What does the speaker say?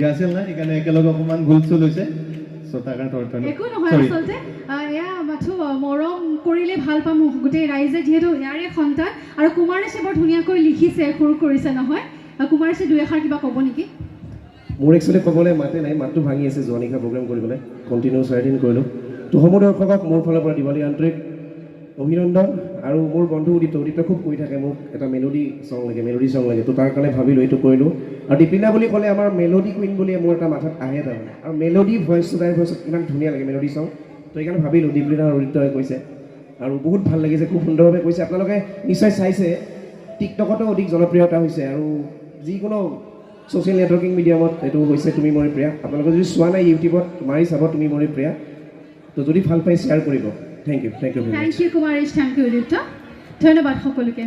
আছিল না সেইকাৰণে একেলগে অকণমান গোল চুল হৈছে একো নহয় আচলতে এয়া মাথো মৰম কৰিলে ভাল পাম গোটেই ৰাইজে যিহেতু ইয়াৰে সন্তান আৰু কুমাৰেশে বৰ ধুনীয়াকৈ লিখিছে সুৰ কৰিছে নহয় কুমাৰেশে দুই এষাৰ কিবা ক'ব নেকি মোৰ একচুৱেলি ক'বলৈ মাতে নাই মাতটো ভাঙি আছে যোৱা নিশা প্ৰগ্ৰেম কৰিবলৈ কণ্টিনিউ 4 দিন কৰিলোঁ তো সমূহ দৰ্শকক মোৰ ফালৰ পৰা দিৱালী আন্তৰিক অভিনন্দন আৰু মোৰ বন্ধু উদিত খুব কৈ থাকে মোক এটা মেলোডি চং লাগে তো তাৰ কাৰণে ভাবিলোঁ এইটো কৰিলোঁ আৰু দীপিনা বুলি ক'লে আমাৰ মেলোডি কুইন বুলি মোৰ এটা মাথাত আহে তাৰমানে আৰু মেলোডি ভইচটো তাইৰ ভইচত ইমান ধুনীয়া লাগে মেলোডি চং তো সেইকাৰণে ভাবিলোঁ দীপিনা আৰু উদিতই কৈছে আৰু বহুত ভাল লাগিছে খুব সুন্দৰভাৱে কৈছে আপোনালোকে নিশ্চয় চাইছে টিকটকতো অধিক জনপ্ৰিয়তা হৈছে আৰু যিকোনো ছ'চিয়েল নেটৱৰ্কিং মিডিয়ামত এইটো হৈছে তুমি মোৰ প্ৰিয়া আপোনালোকে যদি চোৱা নাই ইউটিউবত মাৰি চাব তুমি মোৰ প্ৰিয়া তো যদি ভাল পাই শ্বেয়াৰ কৰিব thank you Kumaresh thank you Udit ধন্যবাদ সকলোকে